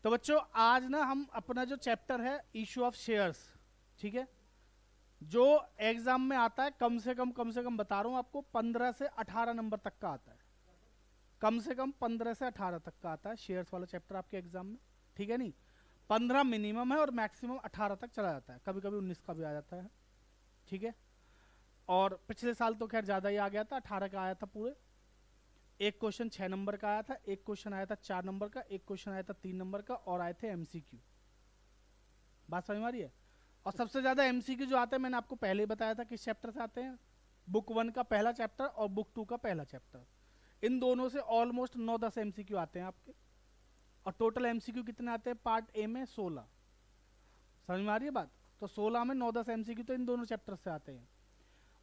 तो बच्चों आज ना हम अपना जो चैप्टर है इशू ऑफ शेयर्स, ठीक है, जो एग्जाम में आता है कम से कम बता रहा हूं आपको 15 से 18 नंबर तक का आता है। कम से कम 15 से 18 तक का आता है शेयर्स वाला चैप्टर आपके एग्जाम में, ठीक है। नहीं 15 मिनिमम है और मैक्सिमम 18 तक चला जाता है, कभी कभी 19 का भी आ जाता है, ठीक है। और पिछले साल तो खैर ज्यादा ही आ गया था, 18 का आया था पूरे। एक क्वेश्चन 6 नंबर का आया था, एक क्वेश्चन आया था 4 नंबर का, एक क्वेश्चन आया था 3 नंबर का, और आए थे एमसीक्यू। बात समझ में आ रही है। और सबसे ज्यादा एमसीक्यू जो आते हैं मैंने आपको पहले ही बताया था किस चैप्टर से आते हैं, बुक 1 का पहला चैप्टर और बुक 2 का पहला चैप्टर। इन दोनों से ऑलमोस्ट 9-10 एमसीक्यू आते हैं आपके। और टोटल एमसीक्यू कितने आते हैं पार्ट ए में 16। समझ में आ रही है बात। तो 16 में 9-10 एमसीक्यू तो इन दोनों चैप्टर से आते हैं।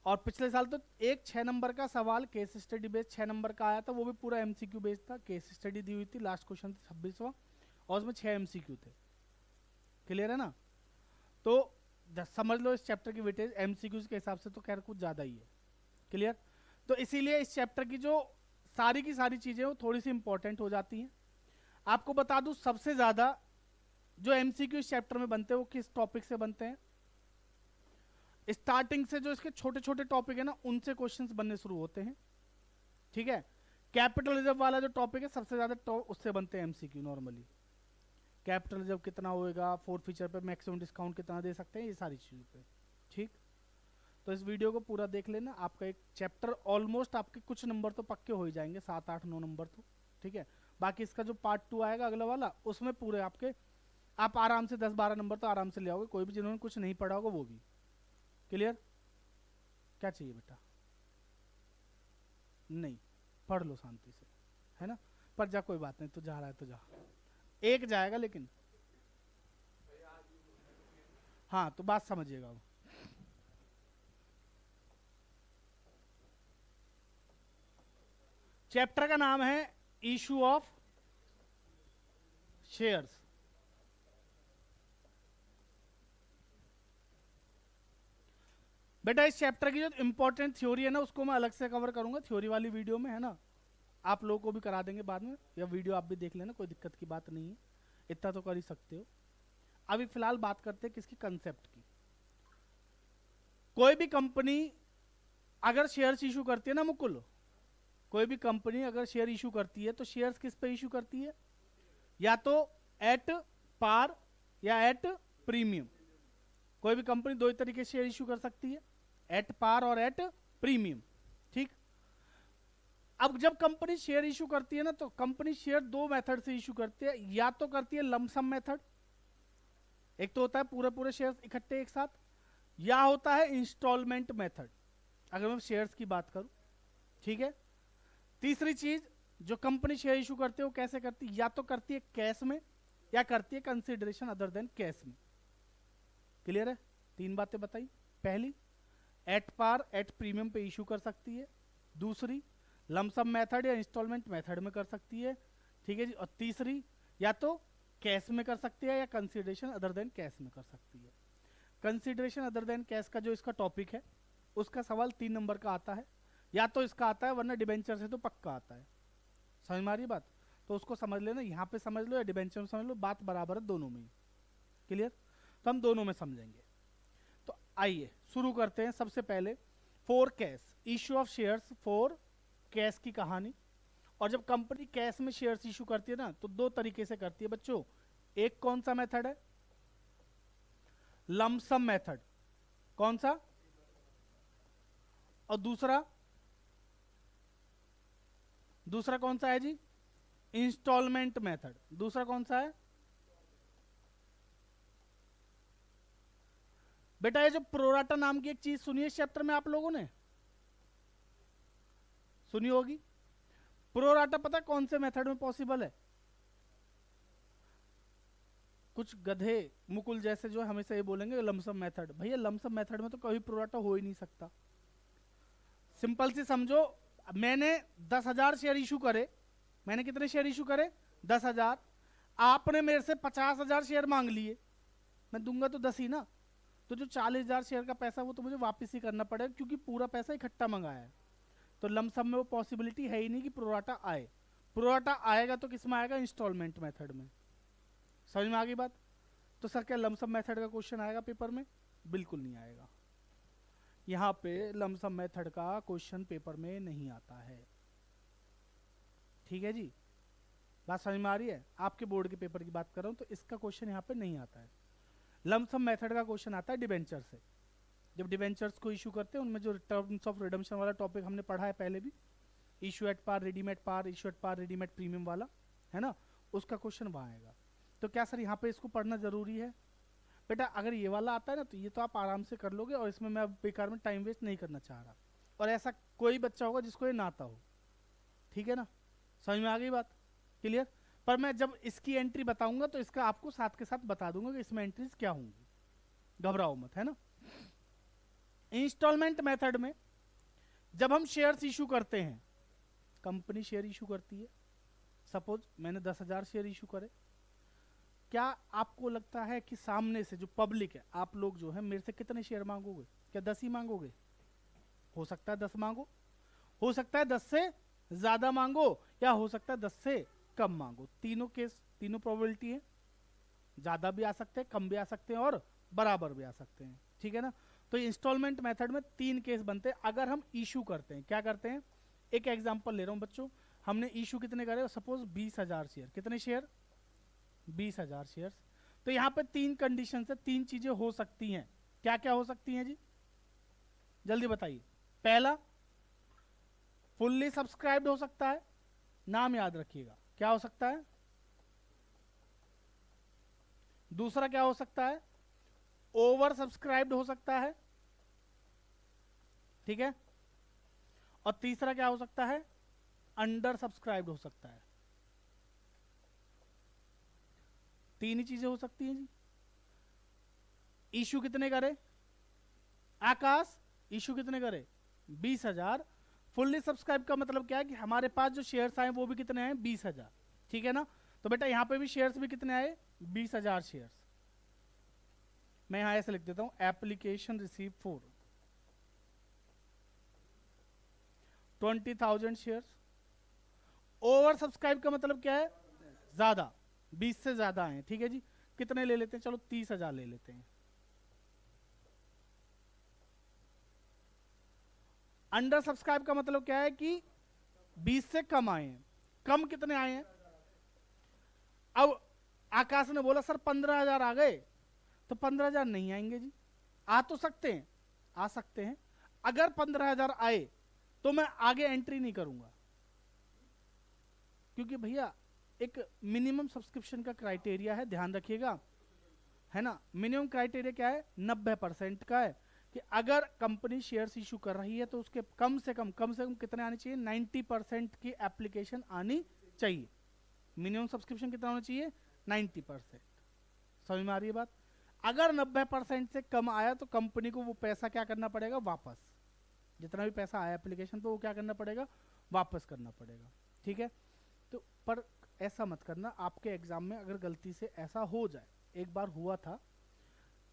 और पिछले साल तो एक 6 नंबर का सवाल केस स्टडी बेस्ड 6 नंबर का आया था, वो भी पूरा एमसीक्यू बेस्ड था। केस स्टडी दी हुई थी, लास्ट क्वेश्चन था 26वां और उसमें 6 एमसीक्यू थे। क्लियर है ना। तो समझ लो इस चैप्टर की वेटेज एमसीक्यूज के हिसाब से तो खैर कुछ ज्यादा ही है। क्लियर। तो इसीलिए इस चैप्टर की जो सारी की सारी चीजें वो थोड़ी सी इंपॉर्टेंट हो जाती हैं। आपको बता दूं सबसे ज्यादा जो एमसीक्यू इस चैप्टर में बनते हैं वो किस टॉपिक से बनते हैं। स्टार्टिंग से जो इसके छोटे छोटे टॉपिक है ना उनसे क्वेश्चंस बनने शुरू होते हैं, ठीक है। कैपिटल रिजर्व वाला जो टॉपिक है सबसे ज्यादा उससे बनते हैं एमसीक्यू नॉर्मली। कैपिटल रिजर्व कितना होएगा, फोर्थ फीचर पे मैक्सिमम डिस्काउंट कितना दे सकते हैं, ये सारी चीजों पे, ठीक। तो इस वीडियो को पूरा देख लेना, आपका एक चैप्टर ऑलमोस्ट आपके कुछ नंबर तो पक्के हो ही जाएंगे, 7-8-9 नंबर तो, ठीक है। बाकी इसका जो पार्ट 2 आएगा अगला वाला उसमें पूरे आपके आप आराम से 10-12 नंबर तो आराम से ले आओगे, कोई भी जिन्होंने कुछ नहीं पढ़ा होगा वो भी। क्लियर। क्या चाहिए बेटा, नहीं पढ़ लो शांति से, है ना। पर जा कोई बात नहीं, तो जा रहा है तो जा, एक जाएगा लेकिन, हाँ तो बात समझिएगा वो। चैप्टर का नाम है इशू ऑफ शेयर्स। बेटा इस चैप्टर की जो इंपॉर्टेंट थ्योरी है ना उसको मैं अलग से कवर करूंगा थ्योरी वाली वीडियो में, है ना। आप लोगों को भी करा देंगे बाद में, या वीडियो आप भी देख लेना, कोई दिक्कत की बात नहीं है, इतना तो कर ही सकते हो। अभी फिलहाल बात करते हैं किसकी, कंसेप्ट की। कोई भी कंपनी अगर शेयर्स इशू करती है ना मुकुल, कोई भी कंपनी अगर शेयर इशू करती है तो शेयर्स किस पे इशू करती है, या तो एट पार या एट प्रीमियम। कोई भी कंपनी दो ही तरीके से शेयर इशू कर सकती है, एट पार और एट प्रीमियम, ठीक। अब जब कंपनी शेयर इशू करती है ना तो कंपनी शेयर दो मेथड से इशू करती है, या तो करती है लमसम मेथड, एक तो होता है पूरे पूरे शेयर इकट्ठे एक साथ, या होता है इंस्टॉलमेंट मेथड अगर मैं शेयर्स की बात करूं, ठीक है। तीसरी चीज जो कंपनी शेयर इशू करती है वो कैसे करती है, या तो करती है कैश में या करती है कंसिडरेशन अदर देन कैश में। क्लियर है। 3 बातें बताई। पहली एट पार एट प्रीमियम पे इशू कर सकती है, दूसरी लमसम मेथड या इंस्टॉलमेंट मेथड में कर सकती है, ठीक है जी। और तीसरी या तो कैश में कर सकती है या कंसिडरेशन अदर देन कैश में कर सकती है। कंसिडरेशन अदर देन कैश का जो इसका टॉपिक है उसका सवाल 3 नंबर का आता है, या तो इसका आता है वरना डिबेंचर से तो पक्का आता है। समझ में आ रही बात। तो उसको समझ लेना, यहाँ पे समझ लो या डिबेंचर में समझ लो, बात बराबर है दोनों में ही। क्लियर। तो हम दोनों में समझेंगे। तो आइए शुरू करते हैं। सबसे पहले for cash issue of shares for cash की कहानी। और जब कंपनी कैश में शेयर्स इशू करती है ना तो दो तरीके से करती है बच्चों। एक कौन सा मेथड है, लमसम मेथड, कौन सा, और दूसरा दूसरा कौन सा है जी, इंस्टॉलमेंट मेथड। दूसरा कौन सा है बेटा, ये जो प्रोराटा नाम की एक चीज सुनी है इस चैप्टर में आप लोगों ने, सुनी होगी। प्रोराटा पता कौन से मेथड में पॉसिबल है। कुछ गधे मुकुल जैसे जो हमेशा ये बोलेंगे लमसम मेथड, भैया लमसम मेथड में तो कभी प्रोराटा हो ही नहीं सकता। सिंपल सी समझो, मैंने 10,000 शेयर इशू करे, मैंने कितने शेयर इशू करे 10,000, आपने मेरे से 50,000 शेयर मांग लिए, मैं दूंगा तो 10 ही ना। तो जो 40,000 शेयर का पैसा वो तो मुझे वापस ही करना पड़ेगा क्योंकि पूरा पैसा इकट्ठा मंगाया है। तो लमसम में वो पॉसिबिलिटी है ही नहीं कि प्रोराटा आए। प्रोराटा आएगा तो किस में आएगा, इंस्टॉलमेंट मेथड में। समझ में आ गई बात? तो सर क्या लमसम मेथड का क्वेश्चन आएगा पेपर में? बिल्कुल नहीं आएगा। यहाँ पे लमसम मेथड का क्वेश्चन पेपर में नहीं आता है। ठीक है जी, बात समझ में आ रही है? आपके बोर्ड के पेपर की बात कर रहा हूँ, तो इसका क्वेश्चन यहाँ पे नहीं आता है। लमसम मेथड का क्वेश्चन आता है डिबेंचर से। जब डिबेंचर्स को इशू करते हैं, उनमें जो टर्म्स ऑफ रिडम्पशन वाला टॉपिक हमने पढ़ा है पहले भी, issue at par, redeemed par, issue at par, redeemed premium वाला, है ना, उसका क्वेश्चन वहाँ आएगा। तो क्या सर यहाँ पे इसको पढ़ना जरूरी है? बेटा अगर ये वाला आता है ना, तो ये तो आप आराम से कर लोगे, और इसमें मैं बेकार में टाइम वेस्ट नहीं करना चाह रहा। और ऐसा कोई बच्चा होगा जिसको ये ना आता हो, ठीक है ना? समझ में आ गई बात? क्लियर? पर मैं जब इसकी एंट्री बताऊंगा तो इसका आपको साथ के साथ बता दूंगा कि इसमें एंट्रीज क्या होंगी, घबराओ मत, है ना? इंस्टॉलमेंट मेथड में जब हम शेयर्स इशू करते हैं, कंपनी शेयर इशू करती है, सपोज मैंने 10,000 शेयर इशू करे, क्या आपको लगता है कि सामने से जो पब्लिक है, आप लोग जो है मेरे से कितने शेयर मांगोगे? क्या 10 ही मांगोगे? हो सकता है 10 मांगो, हो सकता है 10 से ज्यादा मांगो, या हो सकता है 10 से कम मांगो। तीनों केस, तीनों प्रोबेबिलिटी है, ज्यादा भी आ सकते हैं, कम भी आ सकते हैं, और बराबर भी आ सकते हैं। ठीक है ना? तो इंस्टॉलमेंट मेथड में 3 केस बनते हैं अगर हम इशू करते हैं। क्या करते हैं? एक एग्जांपल ले रहा हूं बच्चों, हमने इशू कितने करे? Suppose 20,000 share. कितने शेयर? 20,000 शेयर। तो यहाँ पे 3 कंडीशन से 3 चीजें हो सकती हैं। क्या क्या हो सकती हैं जी? जल्दी बताइए। पहला, फुल्ली सब्सक्राइब्ड हो सकता है, नाम याद रखिएगा, क्या हो सकता है? दूसरा क्या हो सकता है? ओवर सब्सक्राइब्ड हो सकता है, ठीक है? और तीसरा क्या हो सकता है? अंडर सब्सक्राइब्ड हो सकता है। 3 ही चीजें हो सकती हैं जी। इशू कितने करे? आकाश, इशू कितने करे? 20,000। फुल्ली सब्सक्राइब का मतलब क्या है कि हमारे पास जो शेयर्स आए वो भी कितने हैं? 20,000। ठीक है ना? तो बेटा यहां पे भी शेयर्स भी कितने आए? 20,000 शेयर्स। मैं यहां ऐसे लिख देता हूं, application receive for 20,000 shares. Over subscribe का मतलब क्या है? ज्यादा, 20 से ज्यादा है। ठीक है जी, कितने ले लेते हैं? चलो 30,000 ले लेते हैं। अंडर सब्सक्राइब का मतलब क्या है कि 20 से कम आए हैं। कम कितने आए हैं? अब आकाश ने बोला सर 15,000 आ गए, तो 15,000 नहीं आएंगे जी। आ तो सकते हैं, आ सकते हैं। अगर 15,000 आए तो मैं आगे एंट्री नहीं करूंगा, क्योंकि भैया एक मिनिमम सब्सक्रिप्शन का क्राइटेरिया है, ध्यान रखिएगा, है ना? मिनिमम क्राइटेरिया क्या है? 90% का है कि अगर कंपनी शेयर्स इशू कर रही है तो उसके कम से कम कितने आने चाहिए? 90% की एप्लीकेशन आनी चाहिए। मिनिमम सब्सक्रिप्शन कितना होना चाहिए? 90%। समझ में आ रही है बात? अगर 90% से कम आया तो कंपनी को वो पैसा क्या करना पड़ेगा? वापस, जितना भी पैसा आया एप्लीकेशन पे वो क्या करना पड़ेगा? वापस करना पड़ेगा। ठीक है? तो पर ऐसा मत करना, आपके एग्जाम में अगर गलती से ऐसा हो जाए, एक बार हुआ था,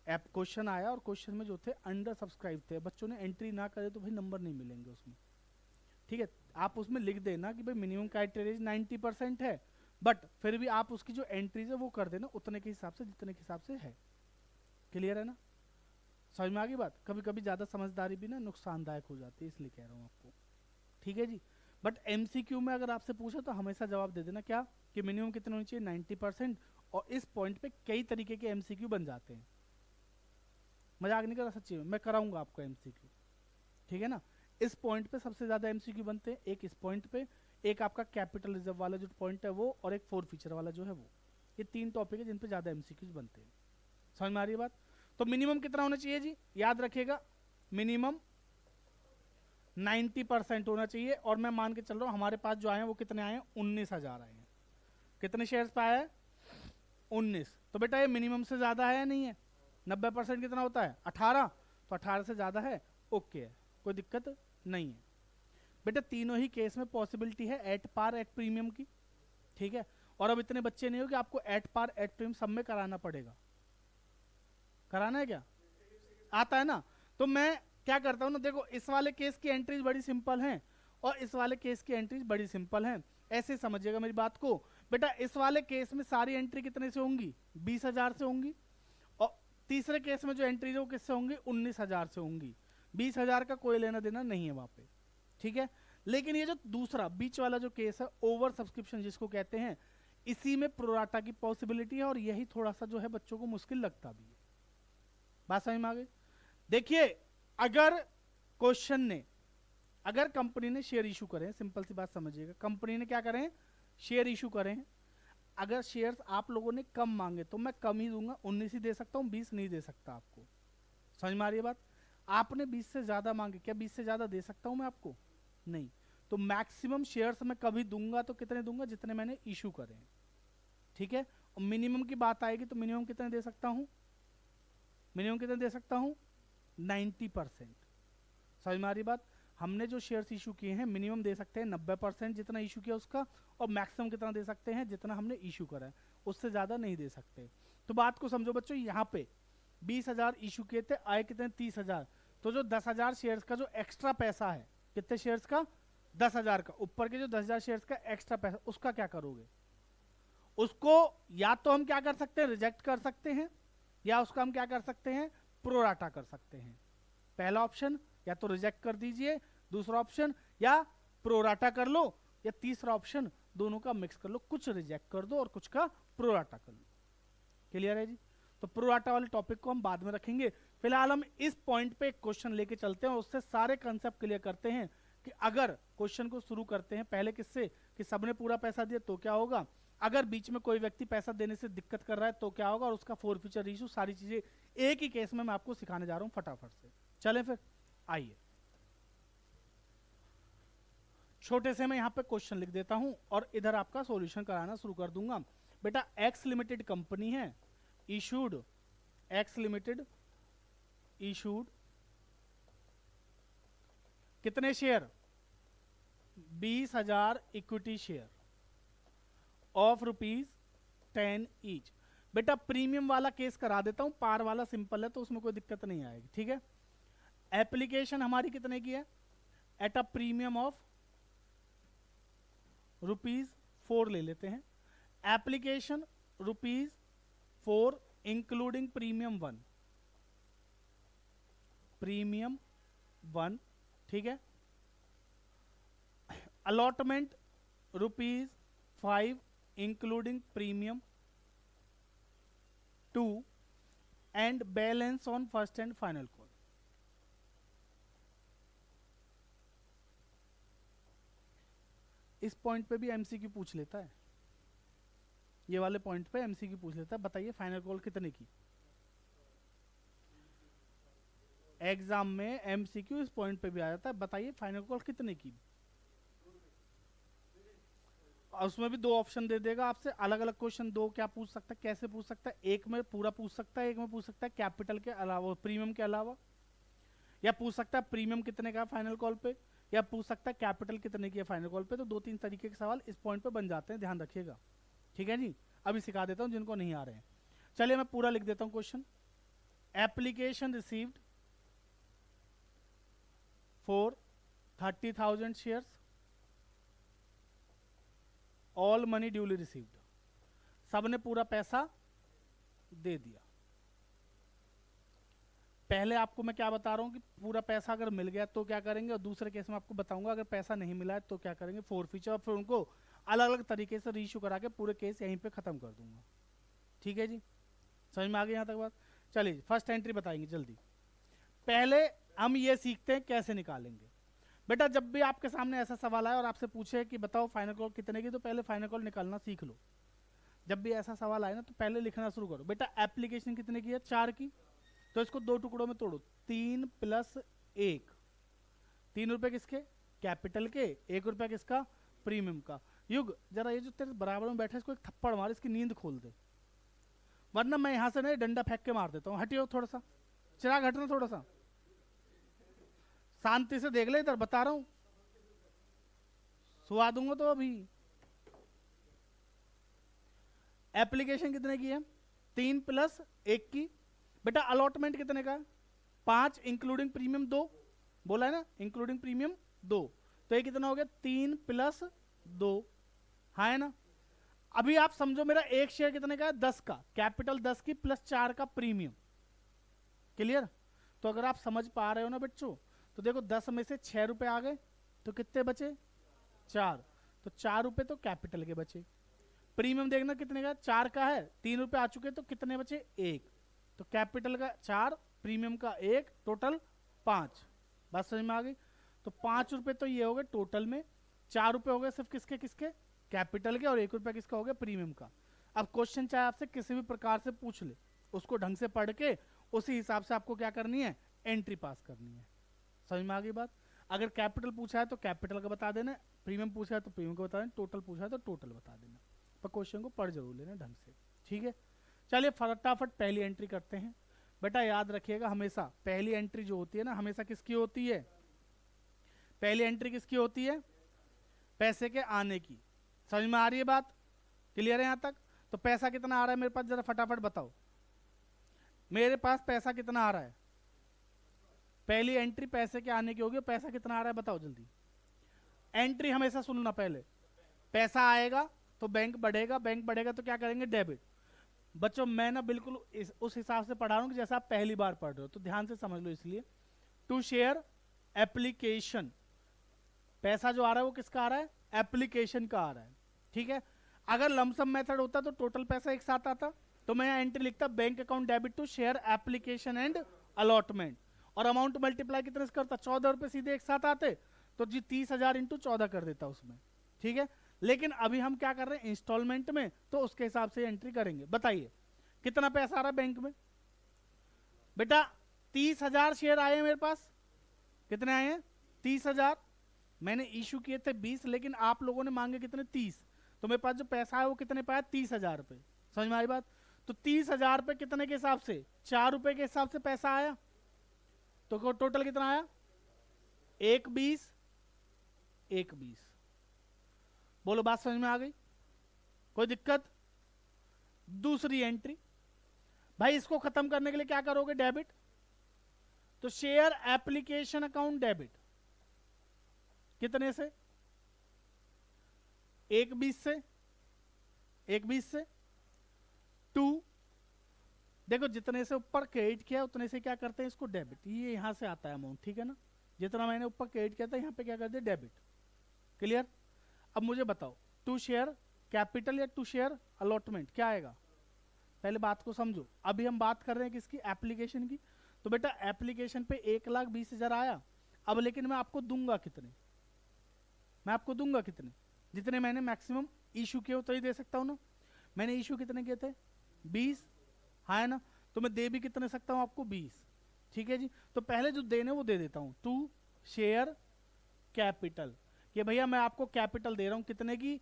ऐप क्वेश्चन आया और क्वेश्चन में जो थे अंडर सब्सक्राइब थे, बच्चों ने एंट्री ना करे तो भाई नंबर नहीं मिलेंगे उसमें। ठीक है? आप उसमें लिख देना कि भाई मिनिमम क्राइटेरिया 90% है, बट फिर भी आप उसकी जो एंट्रीज है वो कर देना उतने के हिसाब से जितने के हिसाब से है। क्लियर है ना? समझ में आ गई बात? कभी कभी ज्यादा समझदारी भी ना नुकसानदायक हो जाती है, इसलिए कह रहा हूँ आपको। ठीक है जी? बट एमसीक्यू में अगर आपसे पूछे तो हमेशा जवाब दे देना क्या कि मिनिमम कितने होनी चाहिए? 90%। और इस पॉइंट पे कई तरीके के एमसीक्यू बन जाते हैं, मजाक नहीं कर रहा, सच्ची में मैं कराऊंगा आपको एमसीक्यू। ठीक है ना? इस पॉइंट पे सबसे ज्यादा एमसीक्यू बनते हैं, एक इस पॉइंट पे, एक आपका कैपिटल रिजर्व वाला जो पॉइंट है वो, और एक 4 फीचर वाला जो है वो। ये 3 टॉपिक है जिन पे ज्यादा एमसीक्यूज बनते हैं। समझ में आ रही है बात? तो मिनिमम कितना होना चाहिए जी? याद रखिएगा, मिनिमम 90% होना चाहिए। और मैं मान के चल रहा हूं हमारे पास जो आए हैं वो कितने आए हैं? 19,000 आए हैं। कितने शेयर्स पे आया है? 19। तो बेटा ये मिनिमम से ज्यादा है या नहीं है? 90% कितना होता है? 18। तो 18 से ज्यादा है, ओके है, कोई दिक्कत नहीं है। बेटा तीनों ही केस में पॉसिबिलिटी है एट पार एट प्रीमियम की। ठीक है? और अब इतने बच्चे नहीं हो कि आपको एट पार एट प्रीमियम सब में कराना पड़ेगा। कराना है क्या? आता है ना? तो मैं क्या करता हूं ना, देखो इस वाले केस की एंट्रीज बड़ी सिंपल हैं और इस वाले केस की एंट्रीज बड़ी सिंपल हैं। ऐसे समझिएगा मेरी बात को। बेटा इस वाले केस में सारी एंट्री कितने से होंगी? 20,000 से होंगी। और तीसरे केस में जो एंट्री है वो किससे होंगी? 19,000 से होंगी। 20,000 का कोई लेना देना नहीं है वहां पे, ठीक है। लेकिन ये जो दूसरा बीच वाला जो केस है, ओवर सब्सक्रिप्शन जिसको कहते हैं, इसी में प्रोराटा की पॉसिबिलिटी है, और यही थोड़ा सा जो है बच्चों को मुश्किल लगता भी है। बात समझ में आ गई? देखिए अगर क्वेश्चन ने, अगर कंपनी ने शेयर इशू करें, सिंपल सी बात समझिएगा, कंपनी ने क्या करें? शेयर इशू करें। अगर शेयर्स आप लोगों ने कम मांगे तो मैं कम ही दूंगा, 19 ही दे सकता हूं, 20 नहीं दे सकता आपको। समझ में आ रही है बात? आपने 20 से ज्यादा मांगे, क्या 20 से ज्यादा दे सकता हूं मैं आपको? नहीं। तो मैक्सिमम शेयर्स मैं कभी दूंगा तो कितने दूंगा? जितने मैंने इशू करे हैं, ठीक है। और मिनिमम की बात आएगी तो मिनिमम कितने दे सकता हूं? मिनिमम कितने दे सकता हूं? 90%। समझ में आ रही बात? हमने जो शेयर्स इशू किए हैं मिनिमम दे सकते हैं 90% जितना इशू किया उसका, और मैक्सिमम कितना दे सकते हैं? जितना हमने इशू करा है, उससे ज्यादा नहीं दे सकते। तो बात को समझो बच्चों, यहाँ पे 20,000 इशू किए थे, आए कितने? 30,000। तो जो 10,000 शेयर्स का जो एक्स्ट्रा पैसा है, कितने शेयर्स का? 10,000 का, ऊपर के जो 10,000 शेयर्स का एक्स्ट्रा पैसा, उसका क्या करोगे? उसको या तो हम क्या कर सकते हैं? रिजेक्ट कर सकते हैं, या उसका हम क्या कर सकते हैं? प्रोराटा कर सकते हैं। पहला ऑप्शन या तो रिजेक्ट कर दीजिए, दूसरा ऑप्शन या प्रोराटा कर लो, या तीसरा ऑप्शन दोनों का मिक्स कर लो, कुछ रिजेक्ट कर दो और कुछ का प्रोराटा कर लो। क्लियर है जी? तो प्रोराटा वाले टॉपिक को हम बाद में रखेंगे। फिलहाल हम इस पॉइंट पे एक क्वेश्चन लेके चलते हैं और उससे सारे कंसेप्ट क्लियर करते हैं कि अगर क्वेश्चन को शुरू करते हैं पहले किससे, कि सबने पूरा पैसा दिया तो क्या होगा, अगर बीच में कोई व्यक्ति पैसा देने से दिक्कत कर रहा है तो क्या होगा, और उसका फोरफीचर इशू, सारी चीजें एक ही केस में मैं आपको सिखाने जा रहा हूं फटाफट से। चलें फिर, आइए छोटे से मैं यहाँ पे क्वेश्चन लिख देता हूं और इधर आपका सॉल्यूशन कराना शुरू कर दूंगा। बेटा एक्स लिमिटेड कंपनी है, इशूड, एक्स लिमिटेड इशूड कितने share? 20,000 equity share of ₹10 each. बेटा प्रीमियम वाला केस करा देता हूं, पार वाला सिंपल है तो उसमें कोई दिक्कत नहीं आएगी, ठीक है। एप्लीकेशन हमारी कितने की है? एट अ प्रीमियम ऑफ ₹4 ले लेते हैं। एप्लीकेशन ₹4 इंक्लूडिंग प्रीमियम 1, प्रीमियम 1, ठीक है। Allotment ₹5 including premium 2 and balance on first and final call. इस पॉइंट पे भी एमसीक्यू पूछ लेता है, ये वाले पॉइंट पे एमसीक्यू पूछ लेता है। बताइए फाइनल कॉल कितने की? एग्जाम में एमसीक्यू इस पॉइंट पे भी आ जाता है, बताइए फाइनल कॉल कितने की? उसमें भी दो ऑप्शन दे देगा आपसे, अलग अलग क्वेश्चन दो क्या पूछ सकता है, कैसे पूछ सकता है, एक में पूरा पूछ सकता है, एक में पूछ सकता है कैपिटल के अलावा, प्रीमियम के अलावा, या पूछ सकता है प्रीमियम कितने का फाइनल कॉल पे, या पूछ सकता है कैपिटल कितने की है फाइनल कॉल पे। तो 2-3 तरीके के सवाल इस पॉइंट पे बन जाते हैं, ध्यान रखिएगा, ठीक है जी। अभी सिखा देता हूं जिनको नहीं आ रहे हैं। चलिए मैं पूरा लिख देता हूं question. Application received for 30,000 shares, all money duly received, सबने पूरा पैसा दे दिया। पहले आपको मैं क्या बता रहा हूं कि पूरा पैसा अगर मिल गया तो क्या करेंगे, और दूसरे केस में आपको बताऊंगा अगर पैसा नहीं मिला है तो क्या करेंगे, फोरफीचर, और फिर उनको अलग अलग तरीके से रीइश्यू करा के पूरे केस यहीं पे खत्म कर दूंगा, ठीक है जी। समझ में आ गई यहां तक बात? चलिए फर्स्ट एंट्री बताएंगे जल्दी। पहले हम ये सीखते हैं कैसे निकालेंगे। बेटा जब भी आपके सामने ऐसा सवाल आए और आपसे पूछे कि बताओ फाइनल कॉल कितने की, तो पहले फाइनल कॉल निकालना सीख लो। जब भी ऐसा सवाल आए ना तो पहले लिखना शुरू करो। बेटा एप्लीकेशन कितने की है? 4 की, तो इसको 2 टुकड़ों में तोड़ो, 3 + 1। 3 रुपए किसके? कैपिटल के, 1 रुपया किसका? प्रीमियम का। युग जरा ये जो तेरे बराबर में बैठा है इसको एक थप्पड़ मार, इसकी नींद खोल दे, वरना मैं यहां से नहीं डंडा फेंक के मार देता हूं। हटियो थोड़ा सा, चिराग हटना थोड़ा सा, शांति से देख ले, इधर बता रहा हूं, सुहा दूंगा तो अभी। एप्लीकेशन कितने की है? 3 + 1 की। बेटा अलॉटमेंट कितने का? 5 इंक्लूडिंग प्रीमियम 2, बोला है ना, इंक्लूडिंग प्रीमियम 2, तो ये कितना हो गया? 3 + 2, हाँ है ना। अभी आप समझो मेरा एक शेयर कितने का है, 10 का, कैपिटल 10 की प्लस 4 का प्रीमियम। क्लियर? तो अगर आप समझ पा रहे हो ना बच्चों, तो देखो 10 में से 6 रुपए आ गए तो कितने बचे, 4। तो 4 रुपए तो कैपिटल के बचे। प्रीमियम देखना कितने का, 4 का है, 3 रुपए आ चुके तो कितने बचे, 1। तो कैपिटल का 4, प्रीमियम का 1, टोटल 5। बात समझ में आ गई? तो 5 रुपए तो ये हो गए टोटल में, 4 रुपए हो गए सिर्फ किसके किसके, कैपिटल के, और 1 रुपया किसका हो गया, प्रीमियम का। अब क्वेश्चन चाहे आपसे किसी भी प्रकार से पूछ ले, उसको ढंग से पढ़ के उसी हिसाब से आपको क्या करनी है, एंट्री पास करनी है। समझ में आ गई बात? अगर कैपिटल पूछा है तो कैपिटल का बता देना, प्रीमियम पूछा है तो प्रीमियम का बता देना, टोटल पूछा है तो टोटल बता देना, पर क्वेश्चन को पढ़ जरूर लेना ढंग से। ठीक है, चलिए फटाफट पहली एंट्री करते हैं। बेटा याद रखिएगा, हमेशा पहली एंट्री जो होती है ना, हमेशा किसकी होती है, पहली एंट्री किसकी होती है, पैसे के आने की। समझ में आ रही है बात? क्लियर है यहां तक? तो पैसा कितना आ रहा है मेरे पास, जरा फटाफट बताओ, मेरे पास पैसा कितना आ रहा है, पहली एंट्री पैसे के आने की होगी, पैसा कितना आ रहा है बताओ जल्दी। एंट्री हमेशा सुनना, पहले पैसा आएगा तो बैंक बढ़ेगा, बैंक बढ़ेगा तो क्या करेंगे, डेबिट। बच्चों मैं ना बिल्कुल उस हिसाब से पढ़ा रहा हूं कि जैसा आप पहली बार पढ़ रहे हो, तो ध्यान से समझ लो। इसलिए टू शेयर एप्लीकेशन, पैसा जो आ रहा है वो किसका आ रहा है, एप्लीकेशन का आ रहा है। ठीक है, अगर लमसम मेथड होता तो टोटल पैसा एक साथ आता, तो मैं यहाँ एंट्री लिखता bank account debit to share application and allotment, और अमाउंट मल्टीप्लाई कितने से करता, 14 रुपए सीधे एक साथ आते, तो जी 30,000 इंटू 14 कर देता उसमें। ठीक है, लेकिन अभी हम क्या कर रहे हैं इंस्टॉलमेंट में, तो उसके हिसाब से एंट्री करेंगे। बताइए कितना पैसा आ रहा है बैंक में, बेटा 30,000 शेयर आए हैं मेरे पास। कितने आए हैं, 30,000। मैंने इशू किए थे 20, लेकिन आप लोगों ने मांगे कितने, 30। तो मेरे पास जो पैसा है वो कितने पाया, 30,000 रुपए। समझ में आई बात? तो 30,000 रुपए कितने के हिसाब से, 4 रुपए के हिसाब से पैसा आया, तो टोटल कितना आया, 1,20, 1,20। बोलो बात समझ में आ गई, कोई दिक्कत? दूसरी एंट्री, भाई इसको खत्म करने के लिए क्या करोगे, डेबिट। तो शेयर एप्लीकेशन अकाउंट डेबिट, कितने से, 1,20 से, 1,20 से टू, देखो जितने से ऊपर क्रेडिट किया उतने से क्या करते हैं इसको डेबिट, ये यहां से आता है अमाउंट। ठीक है ना, जितना मैंने ऊपर क्रेडिट किया था यहां पे क्या कर दिया, डेबिट। क्लियर? अब मुझे बताओ टू शेयर कैपिटल या टू शेयर अलॉटमेंट क्या आएगा, पहले बात को समझो। अभी हम बात कर रहे हैं किसकी, एप्लीकेशन की। तो बेटा एप्लीकेशन पे 1,20,000 आया, अब लेकिन मैं आपको दूंगा कितने, मैं आपको दूंगा कितने, जितने मैंने मैक्सिमम इशू किए तो ही दे सकता हूं ना। मैंने इशू कितने किए थे, 20, हाँ है ना, तो मैं दे भी कितने सकता हूं आपको, 20। ठीक है जी, तो पहले जो देने वो दे देता हूं, टू शेयर कैपिटल, कि भैया मैं आपको कैपिटल दे रहा हूं कितने की,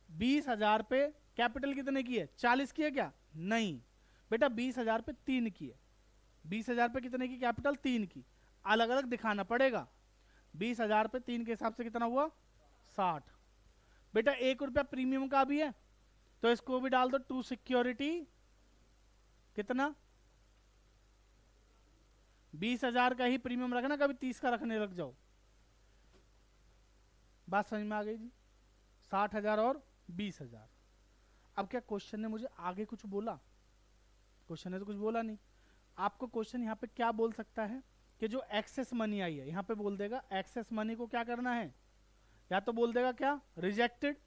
20,000 पे। कैपिटल कितने की है, 40 की है क्या, नहीं बेटा 20,000 पे 3 की है। 20,000 पे कितने की कैपिटल, 3 की, अलग अलग दिखाना पड़ेगा। 20,000 पे 3 के हिसाब से कितना हुआ, 60। बेटा 1 रुपया प्रीमियम का भी है, तो इसको भी डाल दो, टू सिक्योरिटी कितना, 20,000 का ही प्रीमियम रखना, कभी 30 का रखने लग जाओ। बात समझ में आ गई जी, 60,000 और 20,000। अब क्या क्वेश्चन ने मुझे आगे कुछ बोला, क्वेश्चन ने तो कुछ बोला नहीं। आपको क्वेश्चन यहाँ पे क्या बोल सकता है कि जो एक्सेस मनी आई है, यहाँ पे बोल देगा एक्सेस मनी को क्या करना है, या तो बोल देगा क्या, रिजेक्टेड,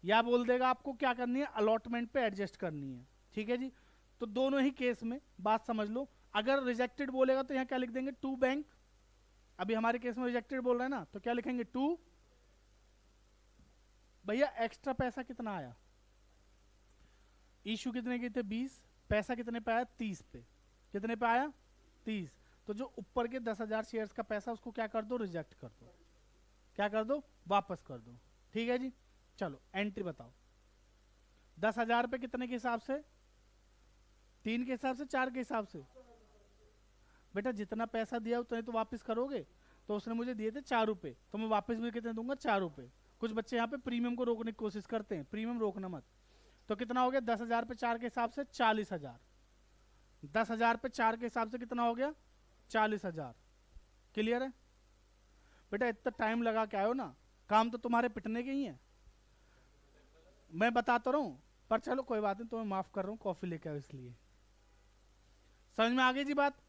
या बोल देगा आपको क्या करनी है, अलॉटमेंट पे एडजस्ट करनी है। ठीक है जी, तो दोनों ही केस में बात समझ लो। अगर रिजेक्टेड बोलेगा तो यहाँ क्या लिख देंगे, टू बैंक। अभी हमारे केस में रिजेक्टेड बोल रहा है ना, तो क्या लिखेंगे, टू, भैया एक्स्ट्रा पैसा कितना आया, इशू कितने के थे 20, पैसा कितने पे आया 30 पे, कितने पे आया 30। तो जो ऊपर के 10,000 शेयर्स का पैसा उसको क्या कर दो, रिजेक्ट कर दो, क्या कर दो, वापस कर दो। ठीक है जी, चलो एंट्री बताओ। 10,000 पे कितने के हिसाब से, 3 के हिसाब से, 4 के हिसाब से, बेटा जितना पैसा दिया उतने तो वापस करोगे। तो उसने मुझे दिए थे 4 रुपए, तो मैं वापस भी कितने दूंगा, 4 रुपए। कुछ बच्चे यहाँ पे प्रीमियम को रोकने की कोशिश करते हैं, प्रीमियम रोकना मत। तो कितना हो गया, 10,000 पे 4 के हिसाब से 40,000, 10,000 पे 4 के हिसाब से कितना हो गया, 40,000। क्लियर है बेटा, इतना टाइम लगा के आयो ना, काम तो तुम्हारे पिटने के ही है। मैं बताता रहा हूँ, पर चलो कोई बात नहीं, तुम्हें माफ कर रहा हूँ, कॉफी लेके आओ इसलिए। समझ में आ गई जी बात?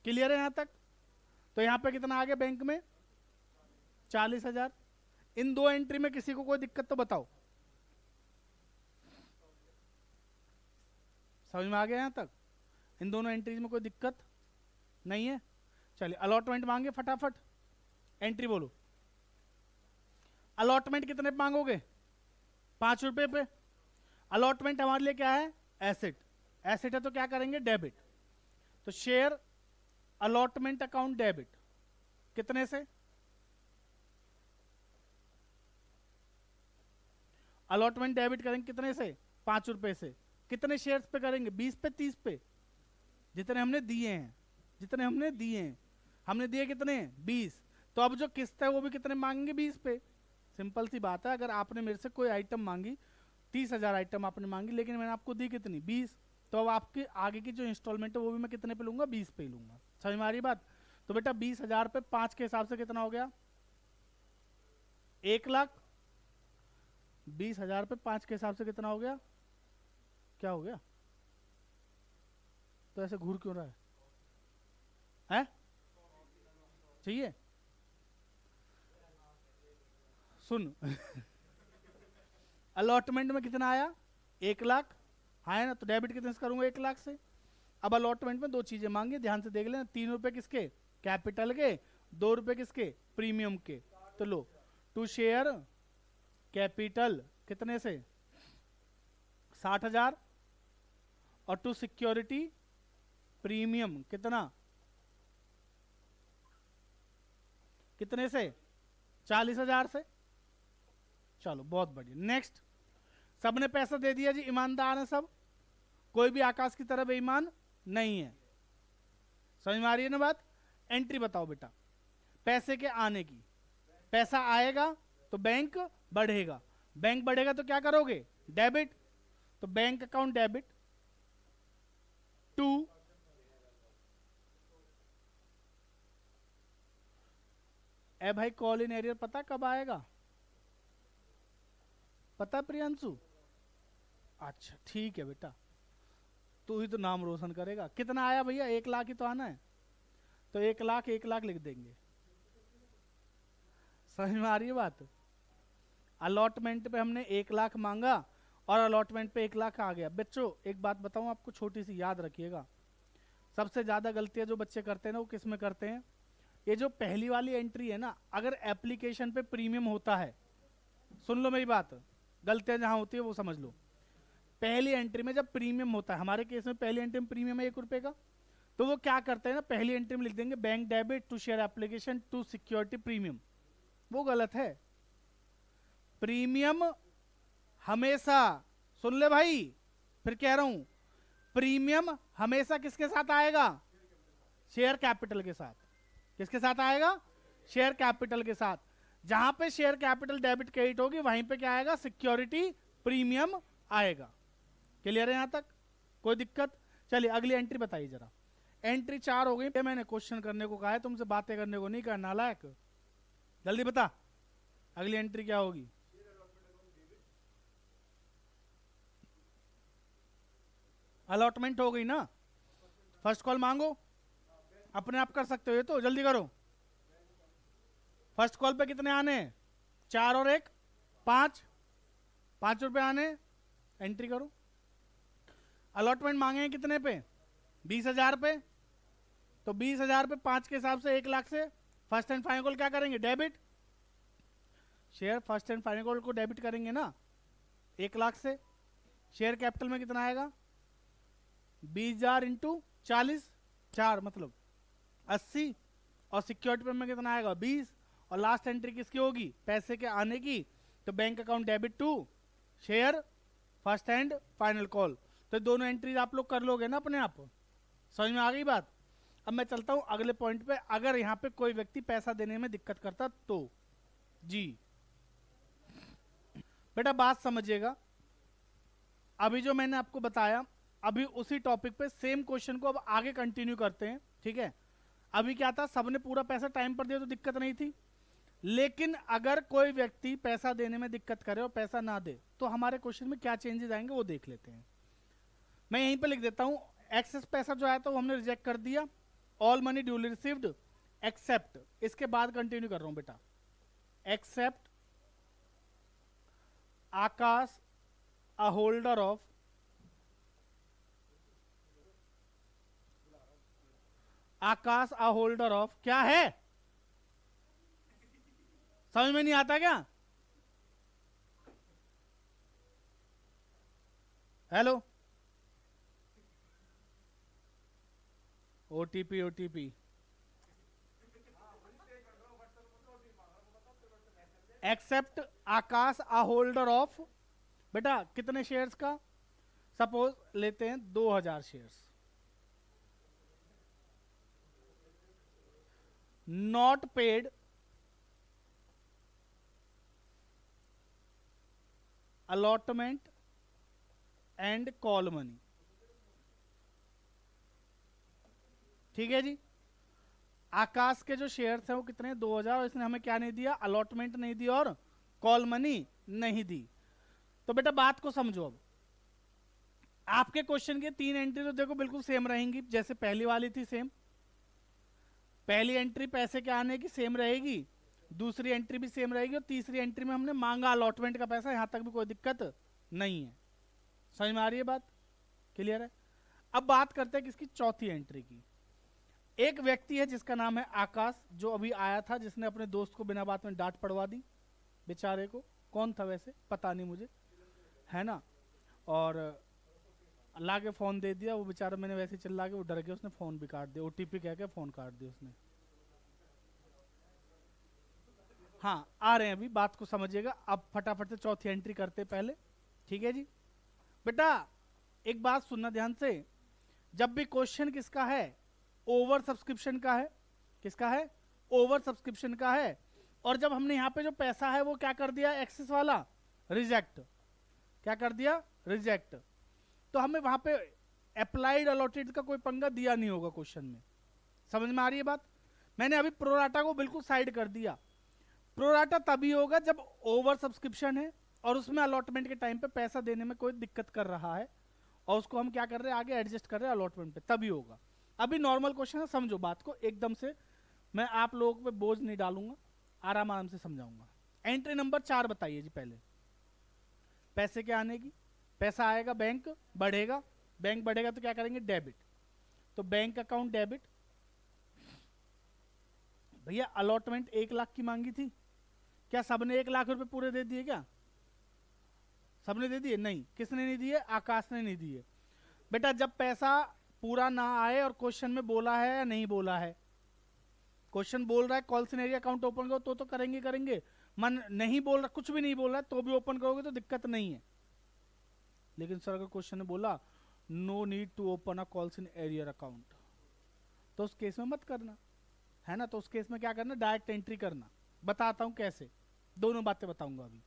क्लियर है यहां तक? तो यहां पे कितना आ गया बैंक में? 40,000। इन दो एंट्री में किसी को कोई दिक्कत तो बताओ। समझ में आ गया यहां तक? इन दोनों एंट्रीज में कोई दिक्कत नहीं है। चलिए अलॉटमेंट मांगे फटाफट, एंट्री बोलो। अलॉटमेंट कितने पे मांगोगे? 5 रुपए पे। अलॉटमेंट हमारे लिए क्या है? एसेट। एसेट है तो क्या करेंगे? डेबिट। तो शेयर अलॉटमेंट अकाउंट डेबिट कितने से? अलॉटमेंट डेबिट करेंगे कितने से? 5 रुपए से। कितने शेयर्स पे करेंगे? 20 पे, 30 पे? जितने हमने दिए हैं, जितने हमने दिए हैं। हमने दिए कितने? 20। तो अब जो किस्त है वो भी कितने मांगेंगे? 20 पे। सिंपल सी बात है, अगर आपने मेरे से कोई आइटम मांगी, 30,000 आइटम आपने मांगी, लेकिन मैंने आपको दी कितनी? 20। तो अब आपकी आगे की जो इंस्टॉलमेंट है वो भी मैं कितने पे लूंगा? 20 पे लूंगा। समझ में आ रही बात? तो बेटा 20,000 पे 5 के हिसाब से कितना हो गया? 1 लाख। 20,000 पे 5 के हिसाब से कितना हो गया? क्या हो गया? तो ऐसे घूर क्यों रहा है? चाहिए? सुन अलॉटमेंट में कितना आया? 1 लाख। हाँ है ना? तो डेबिट कितने से करूंगा? 1 लाख से। अब अलॉटमेंट में दो चीजें मांगी, ध्यान से देख लेना। 3 रुपए किसके? कैपिटल के। 2 रुपए किसके? प्रीमियम के। तो लो, टू शेयर कैपिटल कितने से? 60,000। और टू सिक्योरिटी प्रीमियम कितना? कितने से? 40,000 से। चलो बहुत बढ़िया। नेक्स्ट, सबने पैसा दे दिया जी, ईमानदार है सब, कोई भी आकाश की तरह बेईमान नहीं है। समझ में आ रही है ना बात? एंट्री बताओ बेटा पैसे के आने की। पैसा आएगा तो बैंक बढ़ेगा, बैंक बढ़ेगा तो क्या करोगे? डेबिट। तो बैंक अकाउंट डेबिट टू ए भाई कॉल इन एरियर पता कब आएगा? पता प्रियांशु? अच्छा ठीक है बेटा, तू ही तो नाम रोशन करेगा। कितना आया भैया? 1 लाख ही तो आना है, तो 1 लाख 1 लाख लिख देंगे। समझ में आ रही है बात? अलॉटमेंट पे हमने 1 लाख मांगा और अलॉटमेंट पे 1 लाख आ गया। बच्चों एक बात बताऊं आपको, छोटी सी याद रखिएगा, सबसे ज्यादा गलतियां जो बच्चे करते हैं ना वो किस में करते हैं? ये जो पहली वाली एंट्री है ना, अगर एप्लीकेशन पे प्रीमियम होता है, सुन लो मेरी बात, गलतियां जहां होती है वो समझ लो। पहली एंट्री में जब प्रीमियम होता है, हमारे केस में पहली एंट्री में प्रीमियम है 1 रुपए का, तो वो क्या करते हैं ना, पहली एंट्री में लिख देंगे bank debit to share application to security premium. वो गलत है। प्रीमियम हमेशा, सुन ले भाई, फिर कह रहा हूं, प्रीमियम हमेशा किसके साथ आएगा? शेयर कैपिटल के साथ। किसके साथ आएगा? शेयर कैपिटल के साथ। जहां पे शेयर कैपिटल डेबिट क्रेडिट होगी वहीं पे क्या आएगा? सिक्योरिटी प्रीमियम आएगा। क्लियर है यहां तक? कोई दिक्कत? चलिए अगली एंट्री बताइए जरा। एंट्री 4 हो गई। मैंने क्वेश्चन करने को कहा है, तुमसे बातें करने को नहीं कहा, नालायक। जल्दी बता अगली एंट्री क्या होगी? अलॉटमेंट हो गई ना? फर्स्ट कॉल मांगो, अपने आप कर सकते हो ये तो, जल्दी करो। फर्स्ट कॉल पे कितने आने? 4 और 1 5, 5 रुपए आने। एंट्री करो। अलॉटमेंट मांगे हैं कितने पे? 20,000 पे। तो 20,000 पे 5 के हिसाब से 1 लाख से फर्स्ट एंड फाइनल कॉल क्या करेंगे? Debit. Share first and final call को डेबिट करेंगे ना 1 लाख से। शेयर कैपिटल में कितना आएगा? 20,000 इंटू 40, 4 मतलब 80। और सिक्योरिटी में कितना आएगा? 20। और लास्ट एंट्री किसकी होगी? पैसे के आने की। तो bank account debit to share first and final call. तो दोनों एंट्रीज आप लोग कर लोगे ना अपने आप। समझ में आ गई बात? अब मैं चलता हूं अगले पॉइंट पे। अगर यहां पे कोई व्यक्ति पैसा देने में दिक्कत करता तो जी बेटा बात समझिएगा, अभी जो मैंने आपको बताया, अभी उसी टॉपिक पे सेम क्वेश्चन को अब आगे कंटिन्यू करते हैं। ठीक है? अभी क्या था, सबने पूरा पैसा टाइम पर दिया तो दिक्कत नहीं थी, लेकिन अगर कोई व्यक्ति पैसा देने में दिक्कत करे और पैसा ना दे तो हमारे क्वेश्चन में क्या चेंजेस आएंगे वो देख लेते हैं। मैं यहीं पे लिख देता हूं, एक्सेस पैसा जो आया था वो हमने रिजेक्ट कर दिया, all money duly received except, इसके बाद कंटिन्यू कर रहा हूं बेटा, except Akash a holder of Akash a holder of, क्या है समझ में नहीं आता क्या? Hello, OTP OTP, except Akash a holder of, बेटा कितने शेयर्स का, सपोज लेते हैं 2000 shares, not paid allotment and call money, ठीक है जी। आकाश के जो शेयर्स हैं वो कितने, 2000, और इसने हमें क्या नहीं दिया, अलॉटमेंट नहीं दी और कॉल मनी नहीं दी। तो बेटा बात को समझो, अब आपके क्वेश्चन के 3 एंट्री तो देखो बिल्कुल सेम रहेंगी जैसे पहली वाली थी, सेम पहली एंट्री पैसे के आने की सेम रहेगी, दूसरी एंट्री भी सेम रहेगी, और तीसरी एंट्री में हमने मांगा अलॉटमेंट का पैसा, यहां तक भी कोई दिक्कत नहीं है। समझ में आ रही है बात, क्लियर है? अब बात करते हैं किसकी, चौथी एंट्री की। एक व्यक्ति है जिसका नाम है आकाश, जो अभी आया था, जिसने अपने दोस्त को बिना बात में डांट पड़वा दी बेचारे को, कौन था वैसे पता नहीं मुझे, है ना, और ला के फोन दे दिया, वो बेचारा मैंने वैसे चिल्ला के वो डर गया, उसने फोन भी काट दिया, ओटीपी कह के फोन काट दिया उसने। हाँ आ रहे हैं अभी, बात को समझिएगा, अब फटाफट से चौथी एंट्री करते पहले, ठीक है जी। बेटा एक बात सुनना ध्यान से, जब भी क्वेश्चन किसका है, ओवर सब्सक्रिप्शन का है, किसका है, ओवर सब्सक्रिप्शन का है, और जब हमने यहां पे जो पैसा है वो क्या कर दिया, एक्सेस वाला रिजेक्ट, क्या कर दिया, रिजेक्ट, तो हमें वहां पे अप्लाइड अलॉटेड का कोई पंगा दिया नहीं होगा क्वेश्चन में। समझ में आ रही है बात? मैंने अभी प्रोराटा को बिल्कुल साइड कर दिया, प्रोराटा तभी होगा जब ओवर सब्सक्रिप्शन है और उसमें अलॉटमेंट के टाइम पे पैसा देने में कोई दिक्कत कर रहा है, और उसको हम क्या कर रहे हैं, आगे एडजस्ट कर रहे हैं अलॉटमेंट पे, तभी होगा। अभी नॉर्मल क्वेश्चन है, समझो बात को एकदम से, मैं आप लोगों पे बोझ नहीं डालूंगा, आराम आराम से समझाऊंगा। एंट्री नंबर 4 बताइए जी, पहले पैसे के आने की, पैसा आएगा, बैंक बढ़ेगा, बैंक बढ़ेगा तो क्या करेंगे, डेबिट, तो बैंक अकाउंट डेबिट। भैया अलॉटमेंट 1 लाख की मांगी थी, क्या सबने 1 लाख रुपए पूरे दे दिए, क्या सबने दे दिए? नहीं, किसने नहीं दिए, आकाश ने नहीं दिए। बेटा जब पैसा पूरा ना आए, और क्वेश्चन में बोला है या नहीं बोला है, क्वेश्चन बोल रहा है कॉल सिनेरी अकाउंट ओपन करो तो करेंगे करेंगे, मन नहीं बोल रहा, कुछ भी नहीं बोल रहा है तो भी ओपन करोगे तो दिक्कत नहीं है। लेकिन सर अगर क्वेश्चन ने बोला no need to open a calls in arrear account, तो उस केस में मत करना, है ना, तो उस केस में क्या करना, डायरेक्ट एंट्री करना। बताता हूं कैसे, दोनों बातें बताऊंगा अभी,